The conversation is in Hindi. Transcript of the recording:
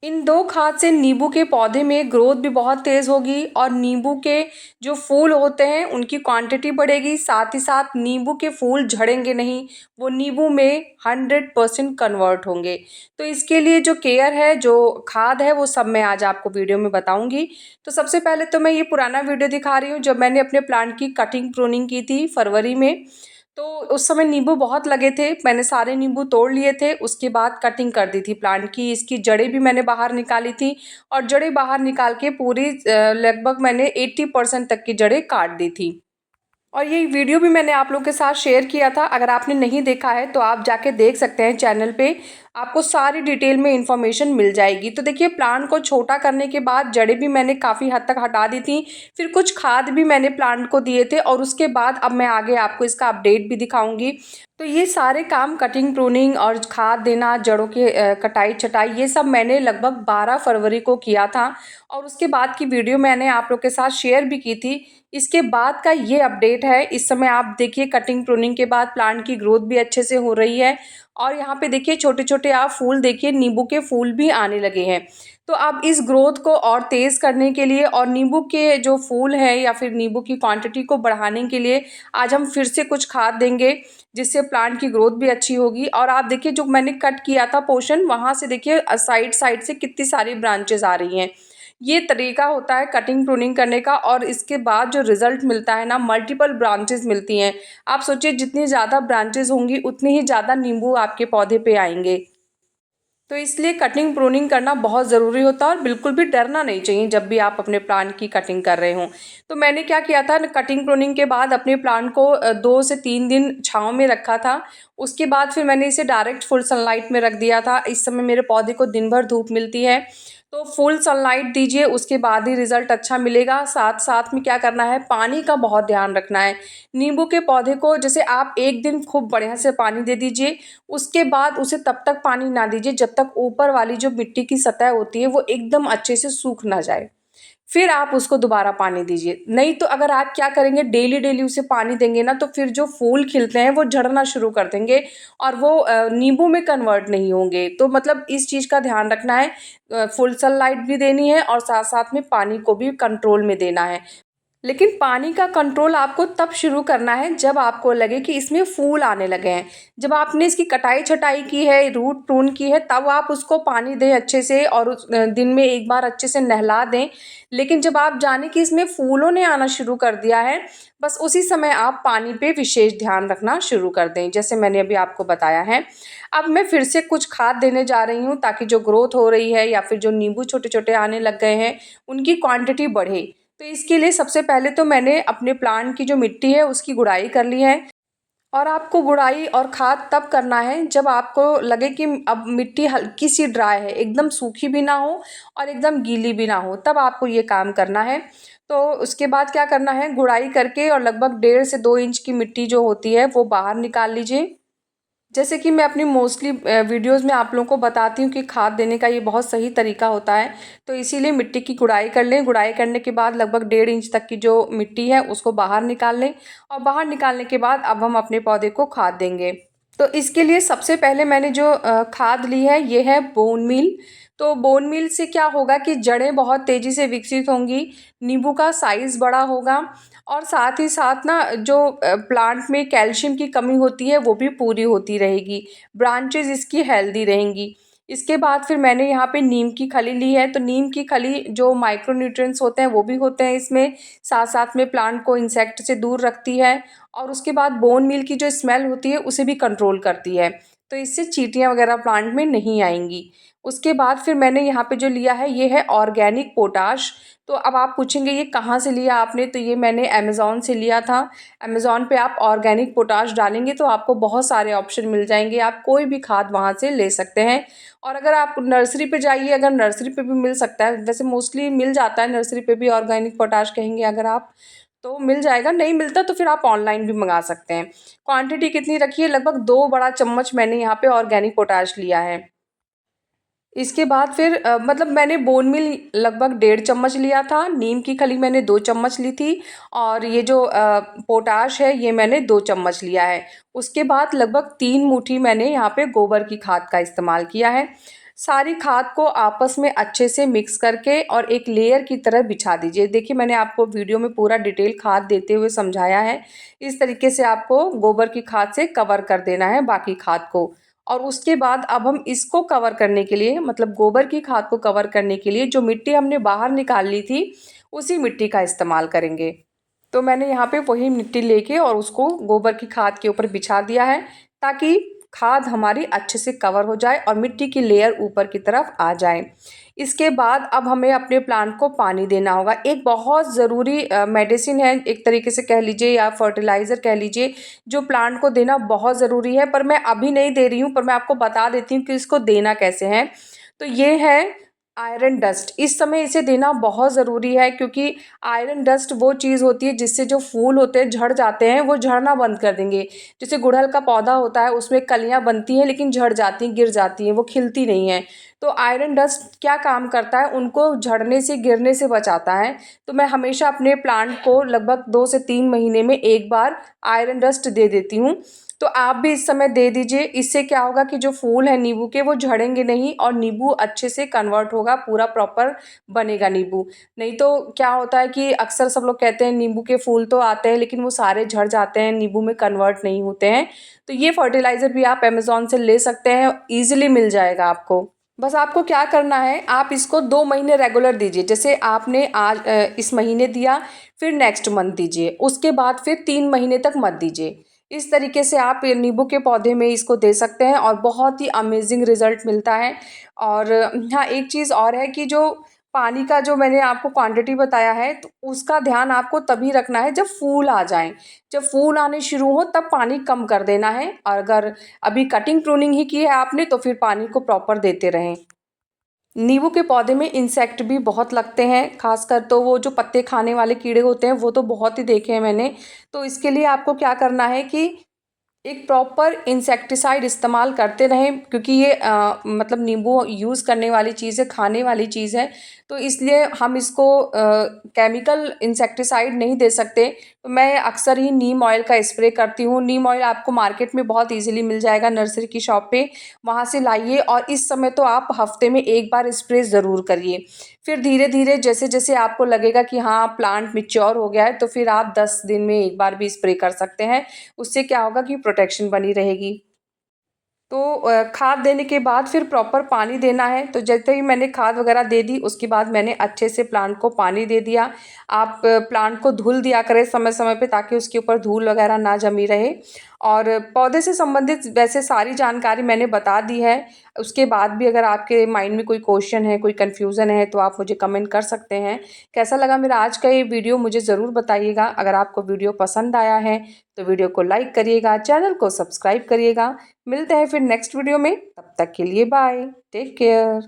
इन 2 खाद से नींबू के पौधे में ग्रोथ भी बहुत तेज़ होगी और नींबू के जो फूल होते हैं उनकी क्वांटिटी बढ़ेगी, साथ ही साथ नींबू के फूल झड़ेंगे नहीं, वो नींबू में 100% कन्वर्ट होंगे। तो इसके लिए जो केयर है, जो खाद है, वो सब मैं आज आपको वीडियो में बताऊँगी। तो सबसे पहले तो मैं ये पुराना वीडियो दिखा रही हूँ जब मैंने अपने प्लांट की कटिंग प्रूनिंग की थी फरवरी में। तो उस समय नींबू बहुत लगे थे, मैंने सारे नींबू तोड़ लिए थे, उसके बाद कटिंग कर दी थी प्लांट की। इसकी जड़ें भी मैंने बाहर निकाली थी और जड़ें बाहर निकाल के पूरी लगभग मैंने 80% तक की जड़ें काट दी थी। और ये वीडियो भी मैंने आप लोगों के साथ शेयर किया था, अगर आपने नहीं देखा है तो आप जाके देख सकते हैं चैनल पे, आपको सारी डिटेल में इन्फॉर्मेशन मिल जाएगी। तो देखिए, प्लांट को छोटा करने के बाद जड़ें भी मैंने काफ़ी हद तक हटा दी थी, फिर कुछ खाद भी मैंने प्लांट को दिए थे और उसके बाद अब मैं आगे आपको इसका अपडेट भी दिखाऊंगी। तो ये सारे काम कटिंग प्रूनिंग और खाद देना, जड़ों की कटाई छटाई, ये सब मैंने लगभग 12 फरवरी को किया था और उसके बाद की वीडियो मैंने आप लोग के साथ शेयर भी की थी। इसके बाद का ये अपडेट है। इस समय आप देखिए, कटिंग प्रूनिंग के बाद प्लांट की ग्रोथ भी अच्छे से हो रही है और यहाँ पे देखिए छोटे-छोटे आप फूल देखिए, नींबू के फूल भी आने लगे हैं। तो अब इस ग्रोथ को और तेज़ करने के लिए और नींबू के जो फूल हैं या फिर नींबू की क्वांटिटी को बढ़ाने के लिए आज हम फिर से कुछ खाद देंगे, जिससे प्लांट की ग्रोथ भी अच्छी होगी। और आप देखिए, जो मैंने कट किया था पोर्शन, वहाँ से देखिए साइड साइड से कितनी सारी ब्रांचेज़ आ रही हैं। ये तरीका होता है कटिंग प्रूनिंग करने का और इसके बाद जो रिज़ल्ट मिलता है ना, मल्टीपल ब्रांचेज़ मिलती हैं। आप सोचिए, जितनी ज़्यादा ब्रांचेज़ होंगी उतनी ही ज़्यादा नींबू आपके पौधे पे आएँगे। तो इसलिए कटिंग प्रूनिंग करना बहुत ज़रूरी होता है और बिल्कुल भी डरना नहीं चाहिए जब भी आप अपने प्लांट की कटिंग कर रहे हों। तो मैंने क्या किया था, कटिंग प्रूनिंग के बाद अपने प्लांट को 2 से 3 दिन छाँव में रखा था। उसके बाद फिर मैंने इसे डायरेक्ट फुल सनलाइट में रख दिया था। इस समय मेरे पौधे को दिन भर धूप मिलती है, तो फुल सनलाइट दीजिए, उसके बाद ही रिज़ल्ट अच्छा मिलेगा। साथ-साथ में क्या करना है, पानी का बहुत ध्यान रखना है। नींबू के पौधे को जैसे आप 1 दिन खूब बढ़िया से पानी दे दीजिए, उसके बाद उसे तब तक पानी ना दीजिए जब तक ऊपर वाली जो मिट्टी की सतह होती है वो एकदम अच्छे से सूख ना जाए। फिर आप उसको दोबारा पानी दीजिए। नहीं तो अगर आप क्या करेंगे, डेली-डेली उसे पानी देंगे ना, तो फिर जो फूल खिलते हैं वो झड़ना शुरू कर देंगे और वो नींबू में कन्वर्ट नहीं होंगे। तो मतलब इस चीज़ का ध्यान रखना है, फुल सनलाइट भी देनी है और साथ-साथ में पानी को भी कंट्रोल में देना है। लेकिन पानी का कंट्रोल आपको तब शुरू करना है जब आपको लगे कि इसमें फूल आने लगे हैं। जब आपने इसकी कटाई-छटाई की है, रूट प्रून की है, तब आप उसको पानी दें अच्छे से और दिन में 1 बार अच्छे से नहला दें। लेकिन जब आप जानें कि इसमें फूलों ने आना शुरू कर दिया है, बस उसी समय आप पानी पे विशेष ध्यान रखना शुरू कर दें, जैसे मैंने अभी आपको बताया है। अब मैं फिर से कुछ खाद देने जा रही हूँ ताकि जो ग्रोथ हो रही है या फिर जो नींबू छोटे-छोटे आने लग गए हैं, उनकी क्वांटिटी बढ़े। तो इसके लिए सबसे पहले तो मैंने अपने प्लांट की जो मिट्टी है उसकी गुड़ाई कर ली है और आपको गुड़ाई और खाद तब करना है जब आपको लगे कि अब मिट्टी हल्की सी ड्राई है, एकदम सूखी भी ना हो और एकदम गीली भी ना हो, तब आपको ये काम करना है। तो उसके बाद क्या करना है, गुड़ाई करके और लगभग 1.5 से 2 इंच की मिट्टी जो होती है वो बाहर निकाल लीजिए। जैसे कि मैं अपनी मोस्टली वीडियोज़ में आप लोगों को बताती हूँ कि खाद देने का ये बहुत सही तरीका होता है, तो इसीलिए मिट्टी की गुड़ाई कर लें। गुड़ाई करने के बाद लगभग 1.5 इंच तक की जो मिट्टी है उसको बाहर निकाल लें और बाहर निकालने के बाद अब हम अपने पौधे को खाद देंगे। तो इसके लिए सबसे पहले मैंने जो खाद ली है ये है बोन मील। तो बोन मील से क्या होगा कि जड़ें बहुत तेज़ी से विकसित होंगी, नींबू का साइज़ बड़ा होगा और साथ ही साथ ना जो प्लांट में कैल्शियम की कमी होती है वो भी पूरी होती रहेगी, ब्रांचेज़ इसकी हेल्दी रहेंगी। इसके बाद फिर मैंने यहाँ पे नीम की खली ली है, तो नीम की खली जो माइक्रो न्यूट्रिएंट्स होते हैं वो भी होते हैं इसमें, साथ-साथ में प्लांट को इंसेक्ट से दूर रखती है और उसके बाद बोन मील की जो स्मेल होती है उसे भी कंट्रोल करती है। तो इससे चींटियाँ वगैरह प्लांट में नहीं आएँगी। उसके बाद फिर मैंने यहाँ पे जो लिया है ये है ऑर्गेनिक पोटाश। तो अब आप पूछेंगे ये कहाँ से लिया आपने? तो ये मैंने अमेज़न से लिया था। अमेज़न पे आप ऑर्गेनिक पोटाश डालेंगे तो आपको बहुत सारे ऑप्शन मिल जाएँगे, आप कोई भी खाद वहाँ से ले सकते हैं। और अगर आप नर्सरी पे जाइए, अगर नर्सरी पे भी मिल सकता है, वैसे मोस्टली मिल जाता है नर्सरी पे भी ऑर्गेनिक पोटाश कहेंगे अगर आप, तो मिल जाएगा, नहीं मिलता तो फिर आप ऑनलाइन भी मँगा सकते हैं। क्वांटिटी कितनी रखी है? लगभग 2 बड़ा चम्मच मैंने यहाँ पे ऑर्गेनिक पोटाश लिया है। इसके बाद फिर मतलब मैंने बोन मील लगभग 1.5 चम्मच लिया था, नीम की खली मैंने 2 चम्मच ली थी और ये जो पोटाश है ये मैंने 2 चम्मच लिया है। उसके बाद लगभग 3 मुट्ठी मैंने यहाँ पे गोबर की खाद का इस्तेमाल किया है। सारी खाद को आपस में अच्छे से मिक्स करके और एक लेयर की तरह बिछा दीजिए। देखिए मैंने आपको वीडियो में पूरा डिटेल खाद देते हुए समझाया है। इस तरीके से आपको गोबर की खाद से कवर कर देना है बाकी खाद को। और उसके बाद अब हम इसको कवर करने के लिए, मतलब गोबर की खाद को कवर करने के लिए, जो मिट्टी हमने बाहर निकाल ली थी उसी मिट्टी का इस्तेमाल करेंगे। तो मैंने यहाँ पे वही मिट्टी लेके और उसको गोबर की खाद के ऊपर बिछा दिया है, ताकि खाद हमारी अच्छे से कवर हो जाए और मिट्टी की लेयर ऊपर की तरफ आ जाए। इसके बाद अब हमें अपने प्लांट को पानी देना होगा। एक बहुत ज़रूरी मेडिसिन है, एक तरीके से कह लीजिए, या फर्टिलाइज़र कह लीजिए, जो प्लांट को देना बहुत ज़रूरी है, पर मैं अभी नहीं दे रही हूँ, पर मैं आपको बता देती हूँ कि इसको देना कैसे है। तो ये है आयरन डस्ट। इस समय इसे देना बहुत ज़रूरी है, क्योंकि आयरन डस्ट वो चीज़ होती है जिससे जो फूल होते हैं झड़ जाते हैं, वो झड़ना बंद कर देंगे। जैसे गुड़हल का पौधा होता है, उसमें कलियां बनती हैं लेकिन झड़ जाती हैं, गिर जाती हैं, वो खिलती नहीं है। तो आयरन डस्ट क्या काम करता है, उनको झड़ने से, गिरने से बचाता है। तो मैं हमेशा अपने प्लांट को लगभग 2 से 3 महीने में एक बार आयरन डस्ट दे देती हूँ। तो आप भी इस समय दे दीजिए। इससे क्या होगा कि जो फूल है नींबू के, वो झड़ेंगे नहीं और नींबू अच्छे से कन्वर्ट होगा, पूरा प्रॉपर बनेगा नींबू। नहीं तो क्या होता है कि अक्सर सब लोग कहते हैं नींबू के फूल तो आते हैं लेकिन वो सारे झड़ जाते हैं, नींबू में कन्वर्ट नहीं होते हैं। तो ये फर्टिलाइज़र भी आप अमेज़न से ले सकते हैं, ईज़िली मिल जाएगा आपको। बस आपको क्या करना है, आप इसको 2 महीने रेगुलर दीजिए। जैसे आपने आज इस महीने दिया, फिर नेक्स्ट मंथ दीजिए, उसके बाद फिर 3 महीने तक मत दीजिए। इस तरीके से आप ये नींबू के पौधे में इसको दे सकते हैं और बहुत ही अमेजिंग रिजल्ट मिलता है। और हाँ, एक चीज़ और है कि जो पानी का जो मैंने आपको क्वांटिटी बताया है, तो उसका ध्यान आपको तभी रखना है जब फूल आ जाएं। जब फूल आने शुरू हो तब पानी कम कर देना है, और अगर अभी कटिंग प्रूनिंग ही की है आपने तो फिर पानी को प्रॉपर देते रहें। नींबू के पौधे में इंसेक्ट भी बहुत लगते हैं, खासकर तो वो जो पत्ते खाने वाले कीड़े होते हैं, वो तो बहुत ही देखे हैं मैंने। तो इसके लिए आपको क्या करना है कि एक प्रॉपर इंसेक्टिसाइड इस्तेमाल करते रहें, क्योंकि ये मतलब नींबू यूज़ करने वाली चीज़ है, खाने वाली चीज़ है। तो इसलिए हम इसको केमिकल इंसेक्टिसाइड नहीं दे सकते। तो मैं अक्सर ही नीम ऑयल का स्प्रे करती हूँ। नीम ऑयल आपको मार्केट में बहुत ईज़िली मिल जाएगा, नर्सरी की शॉप पे, वहाँ से लाइए। और इस समय तो आप हफ्ते में एक बार स्प्रे ज़रूर करिए। फिर धीरे-धीरे जैसे-जैसे आपको लगेगा कि हाँ, प्लांट मैच्योर हो गया है, तो फिर आप 10 दिन में एक बार भी स्प्रे कर सकते हैं। उससे क्या होगा कि प्रोटेक्शन बनी रहेगी। तो खाद देने के बाद फिर प्रॉपर पानी देना है। तो जैसे ही मैंने खाद वगैरह दे दी, उसके बाद मैंने अच्छे से प्लांट को पानी दे दिया। आप प्लांट को धुल दिया करें समय-समय पे, ताकि उसके ऊपर धूल वगैरह ना जमी रहे। और पौधे से संबंधित वैसे सारी जानकारी मैंने बता दी है। उसके बाद भी अगर आपके माइंड में कोई क्वेश्चन है, कोई कन्फ्यूज़न है, तो आप मुझे कमेंट कर सकते हैं। कैसा लगा मेरा आज का ये वीडियो, मुझे ज़रूर बताइएगा। अगर आपको वीडियो पसंद आया है तो वीडियो को लाइक करिएगा, चैनल को सब्सक्राइब करिएगा। मिलते हैं फिर नेक्स्ट वीडियो में, तब तक के लिए बाय, टेक केयर।